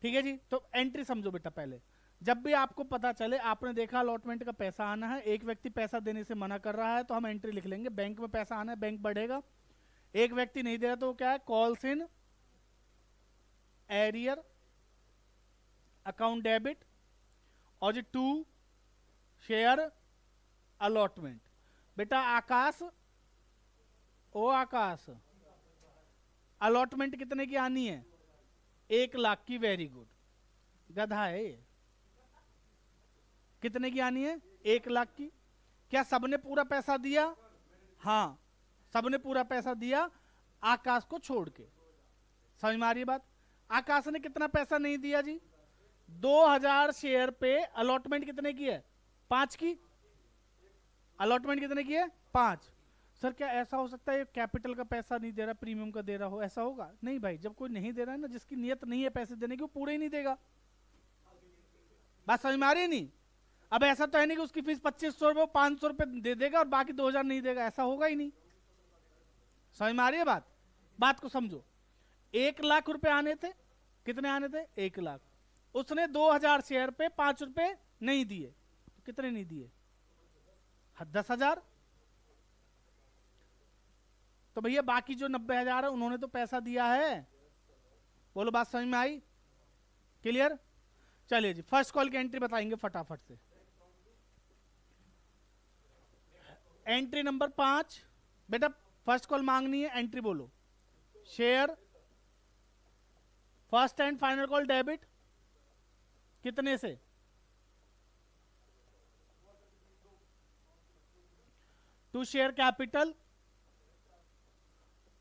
ठीक है जी। तो एंट्री समझो बेटा, पहले जब भी आपको पता चले, आपने देखा अलॉटमेंट का पैसा आना है, एक व्यक्ति पैसा देने से मना कर रहा है, तो हम एंट्री लिख लेंगे, बैंक में पैसा आना है, बैंक बढ़ेगा, एक व्यक्ति नहीं दे रहा तो क्या है, calls in arrear account debit, और जी 2 शेयर अलॉटमेंट। बेटा आकाश, ओ आकाश, अलॉटमेंट कितने की आनी है, 1 लाख की, वेरी गुड, गधा है ये, कितने की आनी है, 1 लाख की। क्या सबने पूरा पैसा दिया, हाँ सबने पूरा पैसा दिया, आकाश को छोड़ के। समझ में आ रही है बात? आकाश ने कितना पैसा नहीं दिया जी, 2000 शेयर पे अलॉटमेंट कितने की है, 5 की, अलॉटमेंट कितने की है, 5। सर क्या ऐसा हो सकता है कैपिटल का पैसा नहीं दे रहा, प्रीमियम का दे रहा हो, ऐसा होगा? नहीं भाई, जब कोई नहीं दे रहा है ना, जिसकी नियत नहीं है पैसे देने की, वो पूरे ही नहीं देगा। बात समझ में आ रही है नहीं? अब ऐसा तो है नहीं कि उसकी फीस 2500 रुपए 500 रुपए दे देगा और बाकी 2000 नहीं देगा, ऐसा होगा ही नहीं। समझ में आ रही है बात? बात को समझो, 1 लाख रुपए आने थे, कितने आने थे, 1 लाख, उसने 2000 शेयर पे 5 रुपए नहीं दिए, तो कितने नहीं दिए, 10,000। तो भैया बाकी जो 90,000 है उन्होंने तो पैसा दिया है। बोलो बात समझ में आई? क्लियर? चलिए जी, फर्स्ट कॉल की एंट्री बताएंगे फटाफट से। एंट्री नंबर 5, बेटा फर्स्ट कॉल मांगनी है, एंट्री बोलो। Share first and final call debit कितने से? To share capital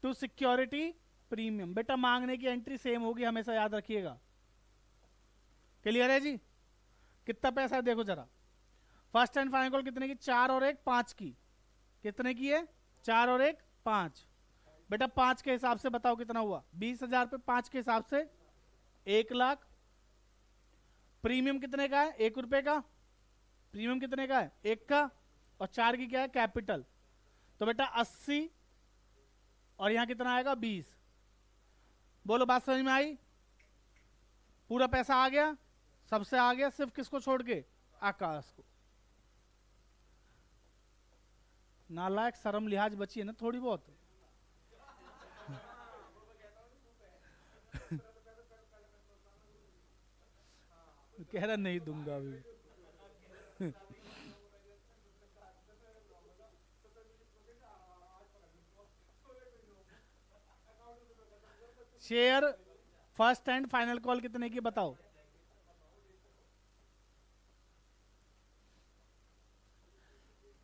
to security premium. बेटा मांगने की एंट्री सेम होगी, हमेशा याद रखिएगा। क्लियर है जी? कितना पैसा है देखो जरा। फर्स्ट एंड फाइनल कॉल कितने की? 4 और 1 5 की। कितने की है? 4 और 1 5। बेटा 5 के हिसाब से बताओ कितना हुआ? 20,000 पे 5 के हिसाब से 1 लाख। प्रीमियम कितने का है? 1 रुपए का। प्रीमियम कितने का है? 1 का। और 4 की क्या है? कैपिटल। तो बेटा 80 और यहां कितना आएगा? 20। बोलो बात समझ में आई? पूरा पैसा आ गया, सबसे आ गया, सिर्फ किसको छोड़ के? आकाश को। नालायक, शर्म लिहाज बची है ना थोड़ी बहुत। कह रहा नहीं दूंगा अभी। Share first and final call कितने की बताओ?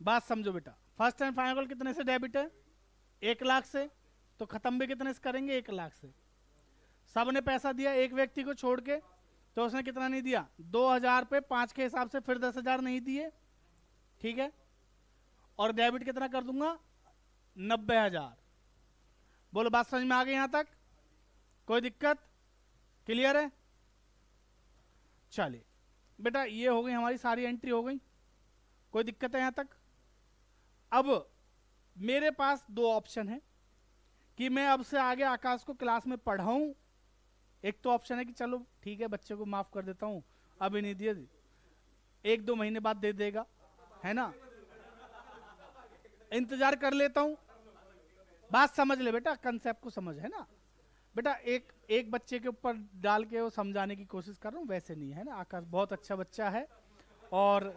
बात समझो बेटा, फर्स्ट एंड फाइनल कॉल कितने से डेबिट है? 1 लाख से। तो खत्म भी कितने से करेंगे? 1 लाख से। सब ने पैसा दिया एक व्यक्ति को छोड़ के, तो उसने कितना नहीं दिया? 2,000 पे 5 के हिसाब से फिर 10,000 नहीं दिए, ठीक है। और डेबिट कितना कर दूंगा? 90,000। बोलो बात समझ में आ गई यहां तक? कोई दिक्कत? क्लियर है? चलिए बेटा, ये हो गई हमारी सारी एंट्री हो गई। कोई दिक्कत है यहां तक? अब मेरे पास 2 ऑप्शन है कि मैं अब से आगे आकाश को क्लास में पढ़ाऊं। एक तो ऑप्शन है कि चलो ठीक है बच्चे को माफ कर देता हूं, अभी नहीं दिए, 1-2 महीने बाद दे देगा, है ना, इंतजार कर लेता हूं। बात समझ ले बेटा, कंसेप्ट को समझ, है ना बेटा। एक बच्चे के ऊपर डाल के वो समझाने की कोशिश कर रहा हूं, वैसे नहीं है ना। आकाश बहुत अच्छा बच्चा है और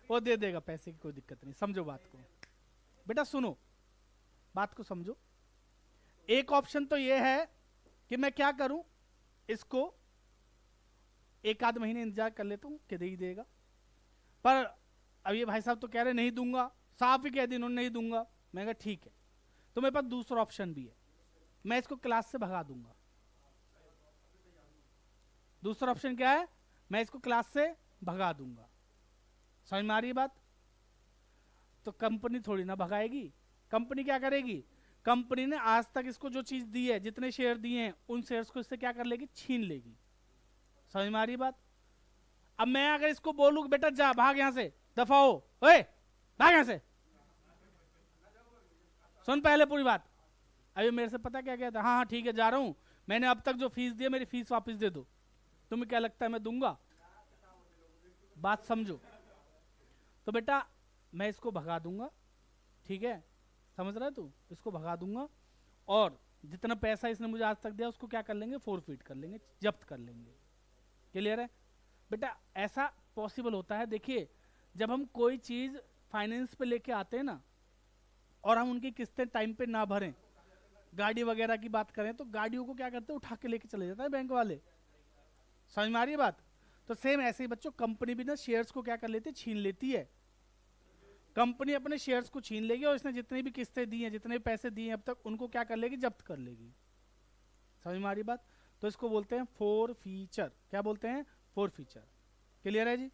वो दे देगा पैसे की, कोई दिक्कत नहीं। समझो बात को बेटा, सुनो बात को समझो। एक ऑप्शन तो ये है कि मैं क्या करूं, इसको 1-आध महीने इंतजार कर लेता हूं कि दे ही देगा। पर अब ये भाई साहब तो कह रहे नहीं दूंगा, साफ ही कह दी उन्होंने नहीं दूंगा। मैं कहा ठीक है, तो मेरे पास दूसरा ऑप्शन भी है, मैं इसको क्लास से भगा दूंगा। दूसरा ऑप्शन क्या है? मैं इसको क्लास से भगा दूंगा। समझ में आ रही है बात? तो कंपनी थोड़ी ना भगाएगी, कंपनी क्या करेगी? कंपनी ने आज तक इसको जो चीज दी है, जितने शेयर दिए हैं, उन शेयर्स को इससे क्या कर लेगी? छीन लेगी। समझ में आ रही बात? अब मैं अगर इसको बोलूं बेटा जा भाग यहां से, दफा हो, ओए भाग यहां से, सुन पहले पूरी बात। अभी मेरे से पता क्या कहता? हाँ हाँ ठीक है जा रहा हूं, मैंने अब तक जो फीस दी है मेरी फीस वापस दे दो। तुम्हें क्या लगता है मैं दूंगा? बात समझो। तो बेटा मैं इसको भगा दूंगा, ठीक है, समझ रहा है तू? इसको भगा दूंगा और जितना पैसा इसने मुझे आज तक दिया उसको क्या कर लेंगे? फोरफीट कर लेंगे, जब्त कर लेंगे। क्लियर है बेटा? ऐसा पॉसिबल होता है। देखिए जब हम कोई चीज फाइनेंस पे लेके आते हैं ना, और हम उनकी किस्तें टाइम पे ना भरें, गाड़ी वगैरह की बात करें तो गाड़ियों को क्या करते हैं? उठा के लेके चले जाते हैं बैंक वाले। समझ में आ रही है बात? तो सेम ऐसे ही बच्चों, कंपनी भी ना शेयर्स को क्या कर लेती है? छीन लेती है। कंपनी अपने शेयर्स को छीन लेगी और इसने जितनी भी किस्तें दी हैं, जितने भी पैसे दिए हैं अब तक, उनको क्या कर लेगी? जब्त कर लेगी। समझ में आ रही बात? तो इसको बोलते हैं फोरफीचर। क्या बोलते हैं? फोरफीचर। क्लियर है जी?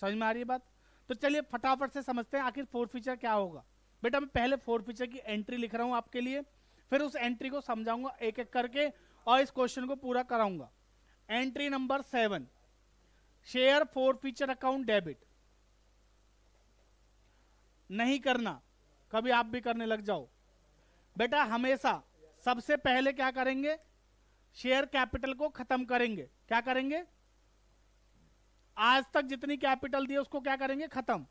समझ में आ रही है बात? तो चलिए फटाफट से समझते हैं आखिर फोरफीचर क्या होगा। बेटा मैं पहले फोरफीचर की एंट्री लिख रहा हूं आपके लिए, फिर उस एंट्री को समझाऊंगा एक एक करके और इस क्वेश्चन को पूरा कराऊंगा। Entry number 7, share forfeiture account debit. नहीं करना, कभी आप भी करने लग जाओ। बेटा हमेशा सबसे पहले क्या करेंगे? शेयर कैपिटल को खत्म करेंगे। क्या करेंगे? आज तक जितनी कैपिटल दी है उसको क्या करेंगे? खत्म।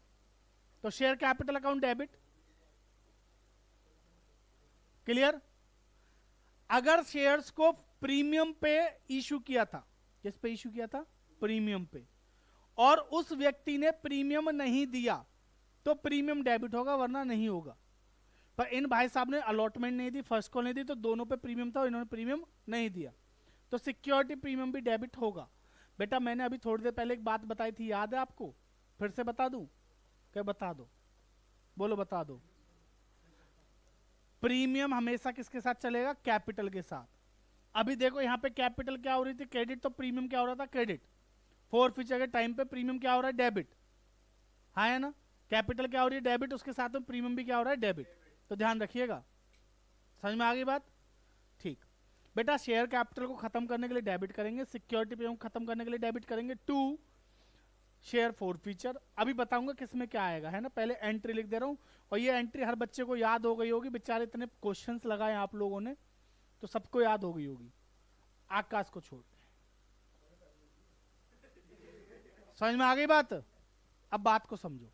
तो share capital account debit. Clear? अगर शेयर्स को प्रीमियम पे इशू किया था, किस पे इशू किया था? प्रीमियम पे, और उस व्यक्ति ने प्रीमियम नहीं दिया तो प्रीमियम डेबिट होगा, वरना नहीं होगा। पर इन भाई साहब ने अलॉटमेंट नहीं दी, फर्स्ट कॉल नहीं दी, तो दोनों पे प्रीमियम था, इन्होंने प्रीमियम नहीं दिया, तो सिक्योरिटी प्रीमियम भी डेबिट होगा। बेटा मैंने अभी थोड़ी देर पहले एक बात बताई थी, याद है आपको? फिर से बता दूं क्या? बता दो, बोलो बता दो। प्रीमियम हमेशा किसके साथ चलेगा? कैपिटल के साथ। अभी देखो यहाँ पे कैपिटल क्या हो रही थी? क्रेडिट, तो प्रीमियम क्या हो रहा था? क्रेडिट। फोरफीचर के टाइम पे प्रीमियम क्या हो रहा है? डेबिट। हाँ है ना? कैपिटल क्या हो रही है? डेबिट, उसके साथ में प्रीमियम भी क्या हो रहा है? डेबिट। तो ध्यान रखिएगा, समझ में आ गई बात? ठीक बेटा, शेयर कैपिटल को खत्म करने के लिए डेबिट करेंगे, सिक्योरिटी प्रीमियम खत्म करने के लिए डेबिट करेंगे। 2 शेयर फोरफीचर। अभी बताऊंगा किसमें क्या आएगा, है ना? पहले एंट्री लिख दे रहा हूं, और ये एंट्री हर बच्चे को याद हो गई होगी, बेचारे इतने क्वेश्चंस लगाए आप लोगों ने, तो सबको याद हो गई होगी, आकाश को छोड़ के। समझ में आ गई बात? अब बात को समझो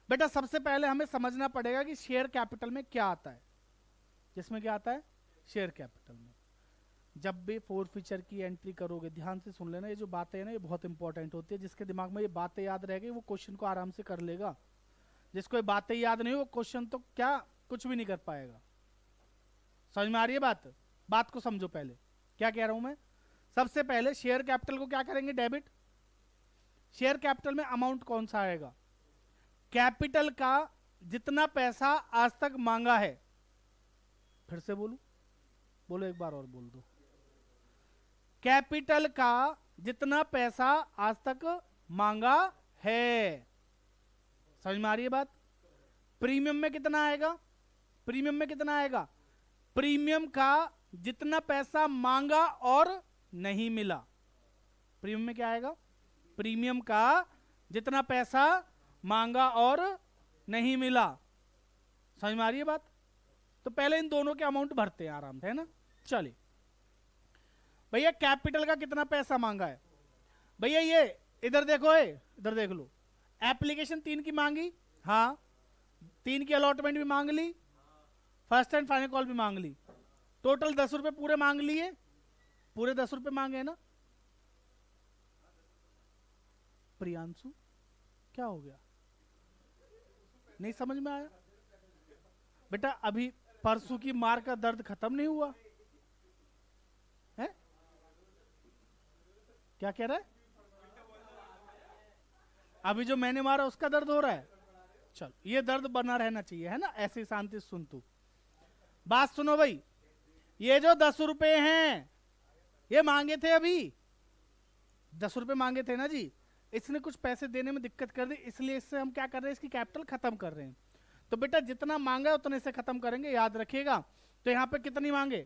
बेटा। सबसे पहले हमें समझना पड़ेगा कि शेयर कैपिटल में क्या आता है। जिसमें क्या आता है? शेयर कैपिटल में जब भी फोरफीचर की एंट्री करोगे, ध्यान से सुन लेना, ये जो बातें हैं ना, ये बहुत इंपॉर्टेंट होती है। जिसके दिमाग में ये बातें याद रह गई वो क्वेश्चन को आराम से कर लेगा, जिसको ये बातें याद नहीं वो क्वेश्चन तो क्या कुछ भी नहीं कर पाएगा। समझ में आ रही है बात? बात को समझो पहले, क्या कह रहा हूं मैं। सबसे पहले शेयर कैपिटल को क्या करेंगे? डेबिट। शेयर कैपिटल में अमाउंट कौन सा आएगा? कैपिटल का जितना पैसा आज तक मांगा है। फिर से बोलूं? बोलो एक बार और बोल दो। कैपिटल का जितना पैसा आज तक मांगा है। समझ में आ रही है बात? प्रीमियम में कितना आएगा? प्रीमियम में कितना आएगा? प्रीमियम का जितना पैसा मांगा और नहीं मिला। प्रीमियम में क्या आएगा? प्रीमियम का जितना पैसा मांगा और नहीं मिला। समझ में आ रही है बात? तो पहले इन दोनों के अमाउंट भरते हैं आराम से, है ना? चलिए भैया, कैपिटल का कितना पैसा मांगा है? भैया ये इधर देखो, है इधर देख लो। एप्लीकेशन 3 की मांगी, हाँ 3 की अलॉटमेंट भी मांग ली, फर्स्ट एंड फाइनल कॉल भी मांग ली, टोटल 10 रुपए पूरे मांग लिए, पूरे 10 रुपए मांगे ना? प्रियांशु क्या हो गया? नहीं समझ में आया? बेटा अभी परसों की मार का दर्द खत्म नहीं हुआ है? क्या कह रहा है? अभी जो मैंने मारा उसका दर्द हो रहा है? चल, ये दर्द बना रहना चाहिए, है ना? ऐसी शांति सुन तू। बात सुनो भाई, ये जो 10 रुपए हैं ये मांगे थे, अभी 10 रुपए मांगे थे ना जी। इसने कुछ पैसे देने में दिक्कत कर दी, इसलिए इससे हम क्या कर रहे हैं? इसकी कैपिटल खत्म कर रहे हैं। तो बेटा जितना मांगा है उतने से खत्म करेंगे, याद रखिएगा। तो यहां पे कितनी मांगे?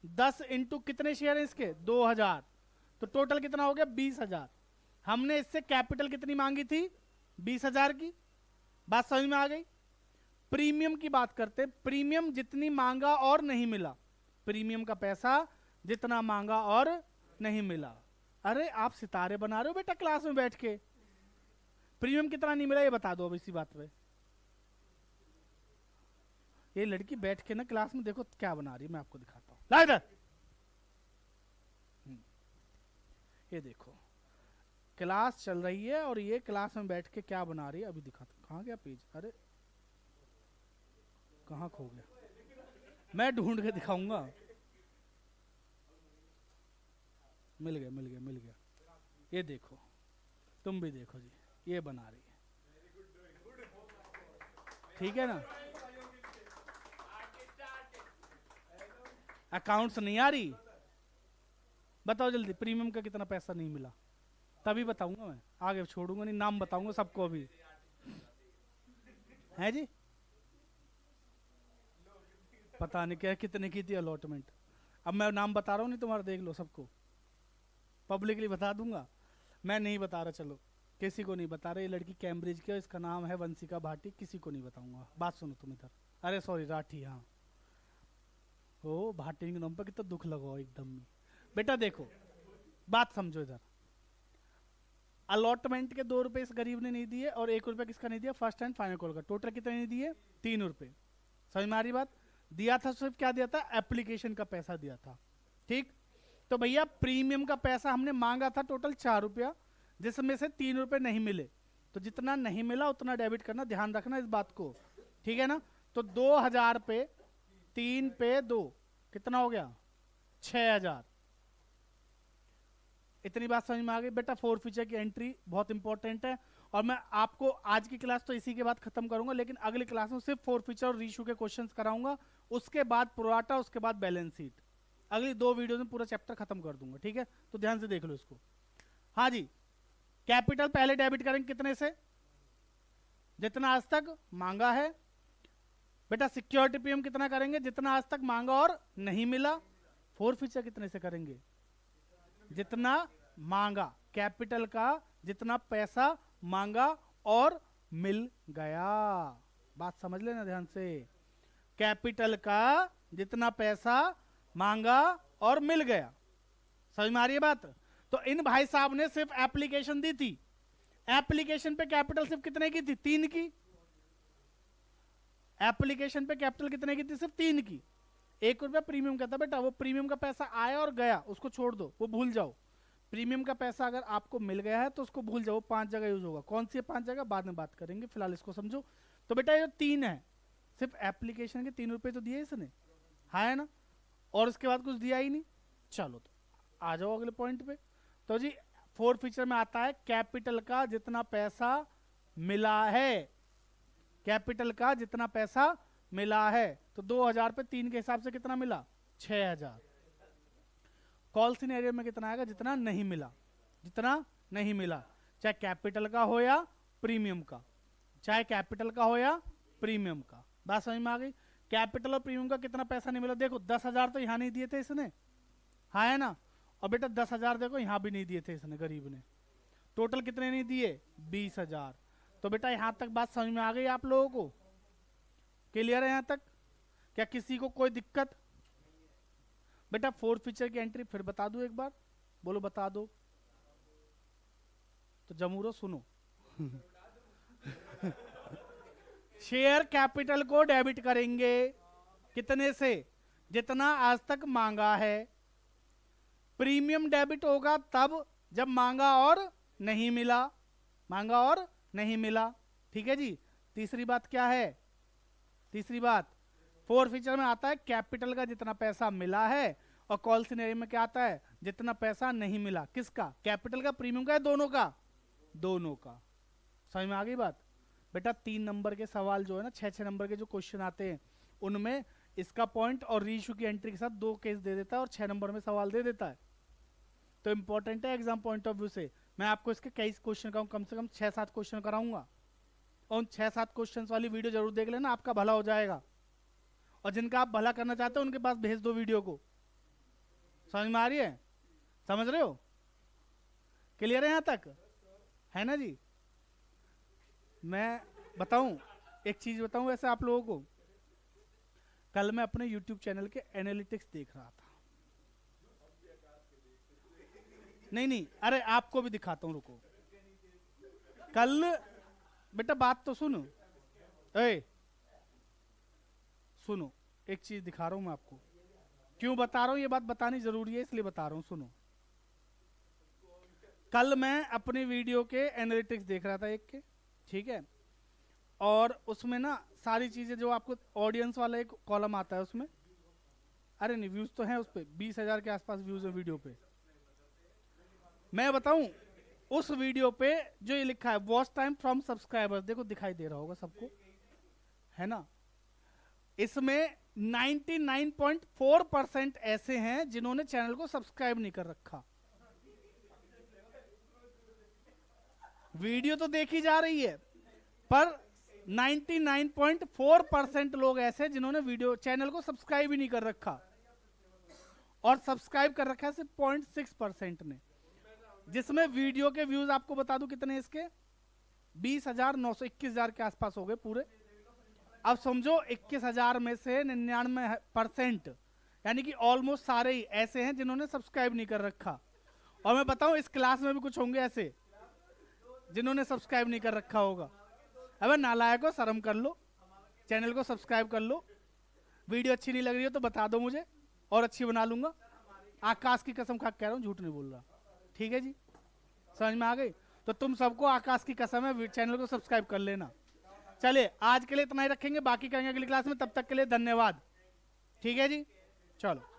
10 इंटू कितने शेयर हैं इसके? 2000, तो टोटल कितना हो गया? 20,000। हमने इससे कैपिटल कितनी मांगी थी? 20,000 की। बात समझ में आ गई? प्रीमियम की बात करते, प्रीमियम जितनी मांगा और नहीं मिला, प्रीमियम का पैसा जितना मांगा और नहीं मिला। अरे आप सितारे बना रहे हो बेटा क्लास में बैठ के। प्रीमियम कितना नहीं मिला ये बता दो अब इसी बात पे। ये लड़की बैठ के ना क्लास में देखो क्या बना रही है, मैं आपको दिखाता हूं। ला इधर, ये देखो क्लास चल रही है और ये क्लास में बैठ के क्या बना रही है, अभी दिखाता हूं। कहाँ गया पेज? अरे कहाँ खो गया? मैं ढूंढ के दिखाऊंगा। मिल गया मिल गया मिल गया। ये देखो, तुम भी देखो जी, ये बना रही है, ठीक है ना? अकाउंट्स नहीं आ रही? बताओ जल्दी, प्रीमियम का कितना पैसा नहीं मिला? तभी बताऊंगा मैं, आगे छोड़ूंगा नहीं, नाम बताऊंगा सबको अभी, है जी? पता नहीं क्या कितने की थी अलॉटमेंट। अब मैं नाम बता रहा हूँ, नहीं तुम्हारा देख लो सबको, पब्लिकली बता दूंगा। मैं नहीं बता रहा, चलो किसी को नहीं बता रहा। ये लड़की कैम्ब्रिज की, इसका नाम है वंशिका भाटी, किसी को नहीं बताऊंगा। बात सुनो तुम इधर, अरे सॉरी राठी, हाँ ओ भाटी के नाम पर कितना दुख लगाओ एकदम। बेटा देखो बात समझो इधर, अलॉटमेंट के 2 रुपए इस गरीब ने नहीं दिए और 1 रुपया किसका नहीं दिया? फर्स्ट एंड फाइनल कॉल का। टोटल कितने नहीं दिए? 3 रुपए। समझ में आ रही बात? दिया था सिर्फ क्या दिया था, एप्लीकेशन का पैसा दिया था। ठीक, तो भैया प्रीमियम का पैसा हमने मांगा था टोटल 4 रुपया, जिसमें से 3 रुपए नहीं मिले, तो जितना नहीं मिला उतना डेबिट करना, ध्यान रखना इस बात को, ठीक है ना। तो 2000 पे 3 पे 2 कितना हो गया, 6000। इतनी बात समझ में आ गई बेटा। फोरफीचर की एंट्री बहुत इंपॉर्टेंट है, और मैं आपको आज की क्लास तो इसी के बाद खत्म करूंगा, लेकिन अगली क्लास में सिर्फ फोरफीचर और रीशू के क्वेश्चंस कराऊंगा, उसके बाद प्रोराटा, उसके बाद बैलेंस शीट। अगली 2 वीडियो में पूरा चैप्टर खत्म कर दूंगा, ठीक है। तो ध्यान से देख लो इसको। हाँ जी, कैपिटल पहले डेबिट करेंगे कितने से, जितना आज तक मांगा है। बेटा सिक्योरिटी प्रीमियम कितना करेंगे, जितना आज तक मांगा और नहीं मिला। फोरफीचर कितने से करेंगे, जितना मांगा, कैपिटल का जितना पैसा मांगा और मिल गया। बात समझ लेना ध्यान से, कैपिटल का जितना पैसा मांगा और मिल गया। समझ में आ रही है बात। तो इन भाई साहब ने सिर्फ एप्लीकेशन दी थी, एप्लीकेशन पे कैपिटल सिर्फ कितने की थी, 3 की। एप्लीकेशन पे कैपिटल कितने की थी, सिर्फ 3 की। 1 रुपया प्रीमियम का था बेटा, वो प्रीमियम का पैसा आया और गया, उसको छोड़ दो, वो भूल जाओ। प्रीमियम का पैसा अगर आपको मिल गया है तो उसको भूल जाओ, 5 जगह यूज होगा। कौन सी 5 जगह बाद में बात करेंगे, फिलहाल इसको समझो। तो बेटा ये 3 है, सिर्फ एप्लीकेशन के 3 रुपए तो दिए इसने, हाँ है ना, और उसके बाद कुछ दिया ही नहीं। चलो तो आ जाओ अगले पॉइंट पे। तो जी फोरफीचर में आता है कैपिटल का जितना पैसा मिला है, कैपिटल का जितना पैसा मिला है। तो 2000 पे 3 के हिसाब से कितना मिला, 6000। कॉल सिनेरियो में कितना आएगा, जितना नहीं मिला, जितना नहीं मिला, चाहे कैपिटल का हो या प्रीमियम का, चाहे कैपिटल का हो या प्रीमियम का। बात समझ में आ गई। कैपिटल और प्रीमियम का कितना पैसा नहीं मिला, देखो 10,000 तो यहां नहीं दिए थे इसने, हाँ है ना, और बेटा 10,000 देखो यहां भी नहीं दिए थे इसने, गरीब ने। टोटल कितने नहीं दिए, 20,000। तो बेटा यहां तक बात समझ में आ गई आप लोगों को, क्लियर है यहां तक, क्या किसी को कोई दिक्कत। बेटा फोरफीचर की एंट्री फिर बता दो एक बार, बोलो बता दो, तो जमूरो सुनो। शेयर कैपिटल को डेबिट करेंगे कितने से, जितना आज तक मांगा है। प्रीमियम डेबिट होगा तब जब मांगा और नहीं मिला, मांगा और नहीं मिला, ठीक है जी। तीसरी बात क्या है, तीसरी बात फोरफीचर में आता है कैपिटल का जितना पैसा मिला है, और कॉल सिनेरियो में क्या आता है, जितना पैसा नहीं मिला। किसका, कैपिटल का, प्रीमियम का, या दोनों का, दोनों का। समझ में आ गई बात। बेटा 3 नंबर के सवाल जो है ना, 6-6 नंबर के जो क्वेश्चन आते हैं, उनमें इसका पॉइंट और रीइश्यू की एंट्री के साथ 2 केस दे देता है और 6 नंबर में सवाल दे देता है। तो इंपॉर्टेंट है एग्जाम पॉइंट ऑफ व्यू से। मैं आपको इसके कई क्वेश्चन का कम से कम 6-7 क्वेश्चन कराऊंगा, और उन 6-7 क्वेश्चन वाली वीडियो जरूर देख लेना, आपका भला हो जाएगा। और जिनका आप भला करना चाहते हो उनके पास भेज दो वीडियो को। समझ में आ रही है, समझ रहे हो, क्लियर है यहां तक, है ना जी। मैं बताऊं एक चीज बताऊं वैसे आप लोगों को, कल मैं अपने YouTube चैनल के एनालिटिक्स देख रहा था। नहीं, अरे आपको भी दिखाता हूं, रुको। कल बेटा बात तो सुनो, सुनो, एक चीज दिखा रहा हूं मैं आपको। क्यों बता रहा हूं, ये बात बतानी जरूरी है इसलिए बता रहा हूं, सुनो। कल मैं अपनी वीडियो के एनालिटिक्स देख रहा था एक के, ठीक है, और उसमें ना सारी चीजें जो आपको ऑडियंस वाला एक कॉलम आता है उसमें, अरे नहीं व्यूज तो हैं उस पर, 20,000 के आसपास व्यूज है वीडियो पे। मैं बताऊं उस वीडियो पे जो ये लिखा है वॉच टाइम फ्रॉम सब्सक्राइबर्स, देखो दिखाई दे रहा होगा सबको, है ना। इसमें 99.4% ऐसे हैं जिन्होंने चैनल को सब्सक्राइब नहीं कर रखा। वीडियो तो देखी जा रही है, पर 99.4% लोग ऐसे जिन्होंने वीडियो चैनल को सब्सक्राइब ही नहीं कर रखा, और सब्सक्राइब कर रखा है सिर्फ 0.6% ने, जिसमें वीडियो के व्यूज आपको बता दूं कितने इसके, 20,921 के आसपास हो गए पूरे। अब समझो 21,000 में से 99% यानी कि ऑलमोस्ट सारे ही ऐसे हैं जिन्होंने सब्सक्राइब नहीं कर रखा। और मैं बताऊं इस क्लास में भी कुछ होंगे ऐसे जिन्होंने सब्सक्राइब नहीं कर रखा होगा। अबे नालायको, शर्म कर लो, चैनल को सब्सक्राइब कर लो। वीडियो अच्छी नहीं लग रही हो तो बता दो मुझे और अच्छी बना लूंगा। आकाश की कसम खा के कह रहा हूँ, झूठ नहीं बोल रहा। ठीक है जी, समझ में आ गई? तो तुम सबको आकाश की कसम है, चैनल को सब्सक्राइब कर लेना। चलिए आज के लिए इतना ही रखेंगे, बाकी करेंगे अगली क्लास में। तब तक के लिए धन्यवाद। ठीक है जी, चलो।